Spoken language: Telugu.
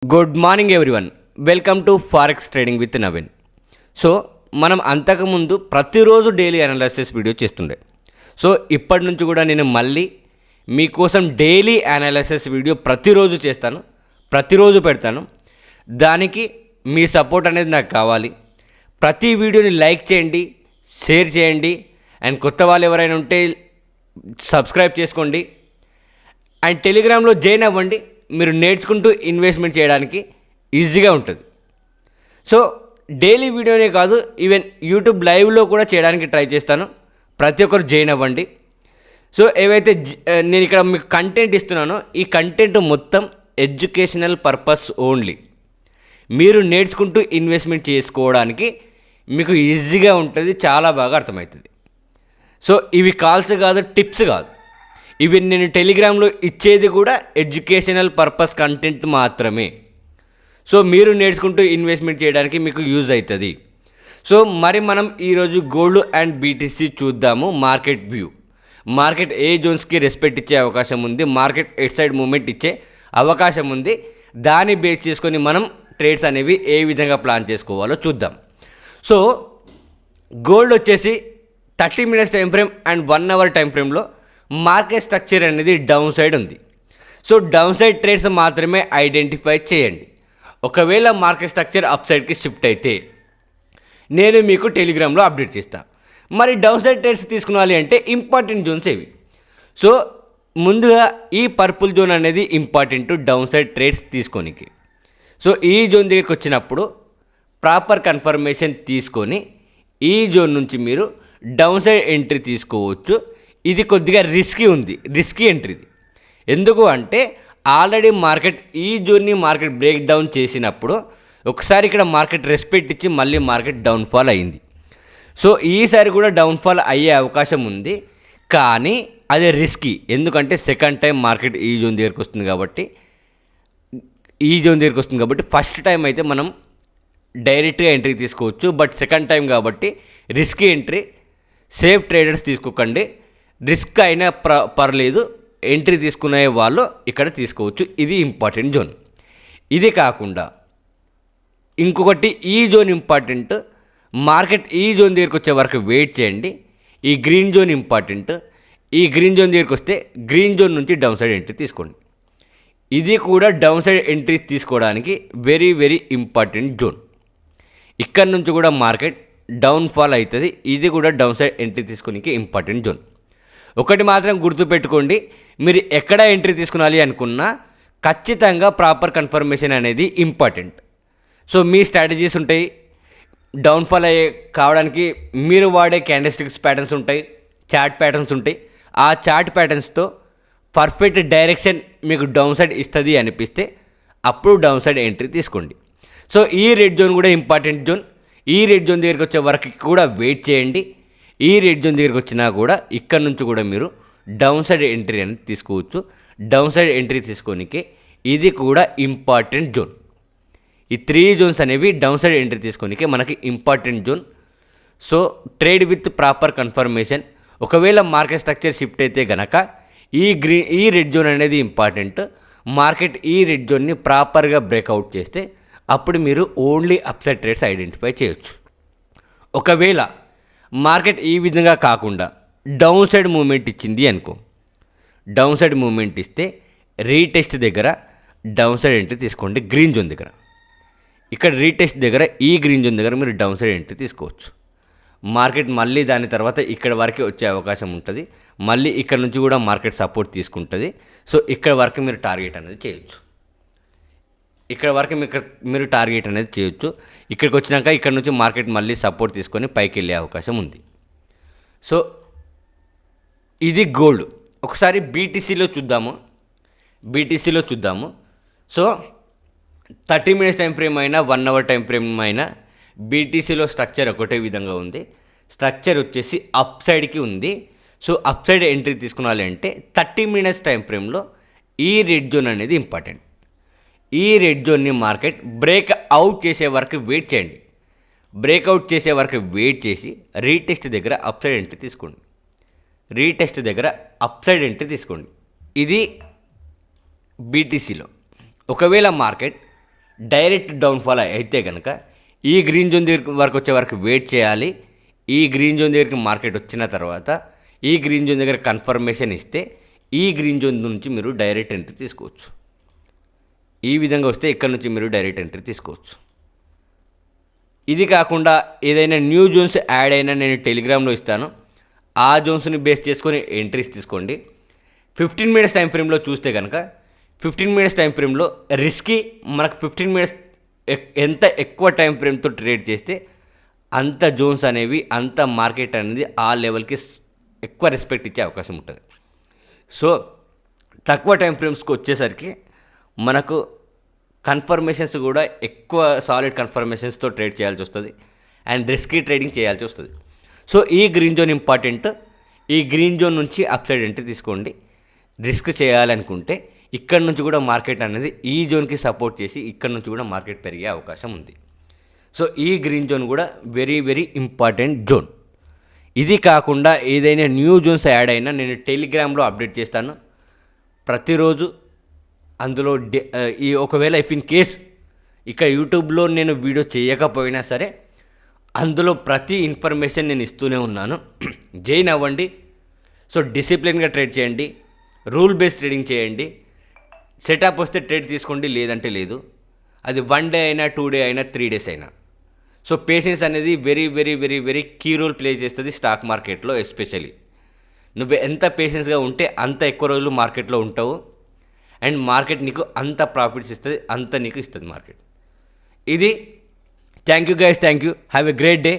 Good morning everyone. Welcome to forex trading with Naveen. So మనం అంతకుముందు ప్రతిరోజు డైలీ అనాలిసిస్ వీడియో చేస్తుండే. సో ఇప్పటి నుంచి కూడా నేను మళ్ళీ మీకోసం డైలీ అనాలిసిస్ వీడియో ప్రతిరోజు చేస్తాను, ప్రతిరోజు పెడతాను. దానికి మీ సపోర్ట్ అనేది నాకు కావాలి. ప్రతి వీడియోని లైక్ చేయండి, షేర్ చేయండి, అండ్ కొత్త వాళ్ళు ఎవరైనా ఉంటే సబ్స్క్రైబ్ చేసుకోండి, అండ్ టెలిగ్రామ్లో జాయిన్ అవ్వండి. మీరు నేర్చుకుంటూ ఇన్వెస్ట్మెంట్ చేయడానికి ఈజీగా ఉంటుంది. సో డైలీ వీడియోనే కాదు, ఈవెన్ యూట్యూబ్ లైవ్లో కూడా చేయడానికి ట్రై చేస్తాను. ప్రతి ఒక్కరు జాయిన్ అవ్వండి. సో ఏవైతే నేను ఇక్కడ మీకు కంటెంట్ ఇస్తున్నానో ఈ కంటెంట్ మొత్తం ఎడ్యుకేషనల్ పర్పస్ ఓన్లీ. మీరు నేర్చుకుంటూ ఇన్వెస్ట్మెంట్ చేసుకోవడానికి మీకు ఈజీగా ఉంటుంది, చాలా బాగా అర్థమవుతుంది. సో ఇవి కాల్స్ కాదు, టిప్స్ కాదు. ఇవి నేను టెలిగ్రామ్లో ఇచ్చేది కూడా ఎడ్యుకేషనల్ పర్పస్ కంటెంట్ మాత్రమే. సో మీరు నేర్చుకుంటూ ఇన్వెస్ట్మెంట్ చేయడానికి మీకు యూజ్ అవుతుంది. సో మరి మనం ఈరోజు గోల్డ్ అండ్ బీటీసీ చూద్దాము. మార్కెట్ వ్యూ, మార్కెట్ ఏ జోన్స్కి రెస్పెక్ట్ ఇచ్చే అవకాశం ఉంది, మార్కెట్ ఎట్ సైడ్ మూమెంట్ ఇచ్చే అవకాశం ఉంది. దాన్ని బేస్ చేసుకొని మనం ట్రేడ్స్ అనేవి ఏ విధంగా ప్లాన్ చేసుకోవాలో చూద్దాం. సో గోల్డ్ వచ్చేసి 30 minutes time frame and 1 hour time ఫ్రేమ్లో మార్కెట్ స్ట్రక్చర్ అనేది డౌన్ సైడ్ ఉంది. సో డౌన్ సైడ్ ట్రేడ్స్ మాత్రమే ఐడెంటిఫై చేయండి. ఒకవేళ మార్కెట్ స్ట్రక్చర్ అప్ సైడ్కి షిఫ్ట్ అయితే నేను మీకు టెలిగ్రామ్లో అప్డేట్ చేస్తాను. మరి డౌన్ సైడ్ ట్రేడ్స్ తీసుకోవాలి అంటే ఇంపార్టెంట్ జోన్స్ ఏవి? సో ముందుగా ఈ పర్పుల్ జోన్ అనేది ఇంపార్టెంట్ డౌన్ సైడ్ ట్రేడ్స్ తీసుకోనికి. సో ఈ జోన్ దగ్గరికి వచ్చినప్పుడు ప్రాపర్ కన్ఫర్మేషన్ తీసుకొని ఈ జోన్ నుంచి మీరు డౌన్ సైడ్ ఎంట్రీ తీసుకోవచ్చు. ఇది కొద్దిగా రిస్కీ ఉంది, రిస్కీ ఎంట్రీది. ఎందుకు అంటే ఆల్రెడీ మార్కెట్ ఈ జోన్ని మార్కెట్ బ్రేక్ డౌన్ చేసినప్పుడు ఒకసారి ఇక్కడ మార్కెట్ రెస్పెక్ట్ ఇచ్చి మళ్ళీ మార్కెట్ డౌన్ఫాల్ అయింది. సో ఈసారి కూడా డౌన్ఫాల్ అయ్యే అవకాశం ఉంది, కానీ అది రిస్కీ. ఎందుకంటే సెకండ్ టైం మార్కెట్ ఈ జోన్ దగ్గరికి వస్తుంది కాబట్టి ఫస్ట్ టైం అయితే మనం డైరెక్ట్గా ఎంట్రీ తీసుకోవచ్చు. బట్ సెకండ్ టైం కాబట్టి రిస్కీ ఎంట్రీ. సేఫ్ ట్రేడర్స్ తీసుకోకండి. రిస్క్ అయినా పర్లేదు, ఎంట్రీ తీసుకునే వాళ్ళు ఇక్కడ తీసుకోవచ్చు. ఇది ఇంపార్టెంట్ జోన్. ఇది కాకుండా ఇంకొకటి ఈ జోన్ ఇంపార్టెంట్. మార్కెట్ ఈ జోన్ దగ్గరికి వచ్చే వరకు వెయిట్ చేయండి. ఈ గ్రీన్ జోన్ ఇంపార్టెంట్. ఈ గ్రీన్ జోన్ దగ్గరికి వస్తే గ్రీన్ జోన్ నుంచి డౌన్ సైడ్ ఎంట్రీ తీసుకోండి. ఇది కూడా డౌన్ సైడ్ ఎంట్రీ తీసుకోవడానికి వెరీ వెరీ ఇంపార్టెంట్ జోన్. ఇక్కడ నుంచి కూడా మార్కెట్ డౌన్ఫాల్ అవుతుంది. ఇది కూడా డౌన్ సైడ్ ఎంట్రీ తీసుకోనికి ఇంపార్టెంట్ జోన్. ఒకటి మాత్రం గుర్తుపెట్టుకోండి, మీరు ఎక్కడ ఎంట్రీ తీసుకునాలి అనుకున్నా ఖచ్చితంగా ప్రాపర్ కన్ఫర్మేషన్ అనేది ఇంపార్టెంట్. సో మీ స్ట్రాటజీస్ ఉంటాయి, డౌన్ఫాల్ కావడానికి మీరు వాడే క్యాండిల్స్టిక్స్ ప్యాటర్న్స్ ఉంటాయి, చార్ట్ ప్యాటర్న్స్ ఉంటాయి. ఆ చార్ట్ ప్యాటర్న్స్తో పర్ఫెక్ట్ డైరెక్షన్ మీకు డౌన్ సైడ్ ఇస్తుంది అనిపిస్తే అప్పుడు డౌన్ సైడ్ ఎంట్రీ తీసుకోండి. సో ఈ రెడ్ జోన్ కూడా ఇంపార్టెంట్ జోన్. ఈ రెడ్ జోన్ దగ్గరికి వచ్చే వరకు కూడా వెయిట్ చేయండి. ఈ రెడ్ జోన్ దగ్గరికి వచ్చినా కూడా ఇక్కడ నుంచి కూడా మీరు డౌన్ సైడ్ ఎంట్రీ అనేది తీసుకోవచ్చు. డౌన్ సైడ్ ఎంట్రీ తీసుకోనికే ఇది కూడా ఇంపార్టెంట్ జోన్. ఈ 3 జోన్స్ అనేవి డౌన్ సైడ్ ఎంట్రీ తీసుకోనికే మనకి important zone. So trade with proper confirmation. ఒకవేళ మార్కెట్ స్ట్రక్చర్ షిఫ్ట్ అయితే గనక ఈ రెడ్ జోన్ అనేది ఇంపార్టెంట్. మార్కెట్ ఈ రెడ్ జోన్ని ప్రాపర్గా బ్రేక్అవుట్ చేస్తే అప్పుడు మీరు ఓన్లీ అప్సైడ్ ట్రేడ్స్ ఐడెంటిఫై చేయొచ్చు. ఒకవేళ మార్కెట్ ఈ విధంగా కాకుండా డౌన్ సైడ్ మూమెంట్ ఇచ్చింది అనుకో, డౌన్ సైడ్ మూమెంట్ ఇస్తే రీటెస్ట్ దగ్గర డౌన్ సైడ్ ఎంట్రీ తీసుకోండి. గ్రీన్ జోన్ దగ్గర, ఇక్కడ రీటెస్ట్ దగ్గర ఈ గ్రీన్ జోన్ దగ్గర మీరు డౌన్ సైడ్ ఎంట్రీ తీసుకోవచ్చు. మార్కెట్ మళ్ళీ దాని తర్వాత ఇక్కడ వరకే వచ్చే అవకాశం ఉంటుంది. మళ్ళీ ఇక్కడ నుంచి కూడా మార్కెట్ సపోర్ట్ తీసుకుంటుంది. సో ఇక్కడ వరకు మీరు టార్గెట్ అనేది చేయొచ్చు. ఇక్కడ వరకు మీరు టార్గెట్ అనేది చేయొచ్చు. ఇక్కడికి వచ్చినాక ఇక్కడ నుంచి మార్కెట్ మళ్ళీ సపోర్ట్ తీసుకొని పైకి వెళ్ళే అవకాశం ఉంది. సో ఇది గోల్డ్. ఒకసారి బీటీసీలో చూద్దాము. సో 30 minutes టైం ఫ్రేమ్ అయినా 1 hour టైం ఫ్రేమ్ అయినా బీటీసీలో స్ట్రక్చర్ ఒకటే విధంగా ఉంది. స్ట్రక్చర్ వచ్చేసి అప్ సైడ్కి ఉంది. సో అప్ సైడ్ ఎంట్రీ తీసుకున్నాలి అంటే 30 minutes టైం ఫ్రేమ్లో ఈ రెడ్ జోన్ అనేది ఇంపార్టెంట్. ఈ రెడ్ జోన్ని మార్కెట్ బ్రేక్ అవుట్ చేసే వరకు వెయిట్ చేయండి. బ్రేక్అవుట్ చేసే వరకు వెయిట్ చేసి రీటెస్ట్ దగ్గర అప్ సైడ్ ఎంట్రీ తీసుకోండి. ఇది బీటీసీలో. ఒకవేళ మార్కెట్ డైరెక్ట్ డౌన్ఫాల్ అయితే కనుక ఈ గ్రీన్ జోన్ దగ్గర వరకు వచ్చే వరకు వెయిట్ చేయాలి. ఈ గ్రీన్ జోన్ దగ్గరికి మార్కెట్ వచ్చిన తర్వాత ఈ గ్రీన్ జోన్ దగ్గర కన్ఫర్మేషన్ ఇస్తే ఈ గ్రీన్ జోన్ నుంచి మీరు డైరెక్ట్ ఎంట్రీ తీసుకోవచ్చు. ఈ విధంగా వస్తే ఇక్కడ నుంచి మీరు డైరెక్ట్ ఎంట్రీ తీసుకోవచ్చు. ఇది కాకుండా ఏదైనా న్యూ జోన్స్ యాడ్ అయినా నేను టెలిగ్రామ్లో ఇస్తాను. ఆ జోన్స్ని బేస్ చేసుకొని ఎంట్రీస్ తీసుకోండి. 15 మినిట్స్ టైం ఫ్రేమ్లో చూస్తే కనుక 15 మినిట్స్ టైం ఫ్రేమ్లో రిస్కీ మనకు 15 మినిట్స్ ఎంత ఎక్కువ టైం ఫ్రేమ్తో ట్రేడ్ చేస్తే అంత జోన్స్ అనేవి అంత మార్కెట్ అనేది ఆ లెవెల్కి ఎక్కువ రెస్పెక్ట్ ఇచ్చే అవకాశం ఉంటుంది. సో తక్కువ టైం ఫ్రేమ్స్కి వచ్చేసరికి మనకు కన్ఫర్మేషన్స్ కూడా ఎక్కువ సాలిడ్ కన్ఫర్మేషన్స్తో ట్రేడ్ చేయాల్సి వస్తుంది అండ్ రిస్కీ ట్రేడింగ్ చేయాల్సి వస్తుంది. సో ఈ గ్రీన్ జోన్ ఇంపార్టెంట్. ఈ గ్రీన్ జోన్ నుంచి అప్ సైడ్ ఎంట్రీ తీసుకోండి. రిస్క్ చేయాలనుకుంటే ఇక్కడ నుంచి కూడా మార్కెట్ అనేది ఈ జోన్కి సపోర్ట్ చేసి ఇక్కడ నుంచి కూడా మార్కెట్ పెరిగే అవకాశం ఉంది. సో ఈ గ్రీన్ జోన్ కూడా వెరీ వెరీ ఇంపార్టెంట్ జోన్. ఇది కాకుండా ఏదైనా న్యూ జోన్స్ యాడ్ అయినా నేను టెలిగ్రామ్లో అప్డేట్ చేస్తాను ప్రతిరోజు. అందులో ఈ ఒకవేళ ఇఫ్ ఇన్ కేస్ ఇక యూట్యూబ్లో నేను వీడియో చేయకపోయినా సరే అందులో ప్రతి ఇన్ఫర్మేషన్ నేను ఇస్తూనే ఉన్నాను. జాయిన్ అవ్వండి. సో డిసిప్లిన్గా ట్రేడ్ చేయండి, రూల్ బేస్డ్ ట్రేడింగ్ చేయండి. సెటప్ వస్తే ట్రేడ్ తీసుకోండి, లేదంటే లేదు. అది 1 డే అయినా 2 డే అయినా 3 డేస్ అయినా. సో పేషెన్స్ అనేది very very very very key role play చేస్తుంది స్టాక్ మార్కెట్లో. ఎస్పెషల్లీ నువ్వు ఎంత పేషెన్స్గా ఉంటే అంత ఎక్కువ రోజులు మార్కెట్లో ఉంటావు అండ్ మార్కెట్ నీకు అంత ప్రాఫిట్స్ ఇస్తుంది, అంత నీకు ఇస్తుంది మార్కెట్. ఇది thank you guys, thank you, have a great day.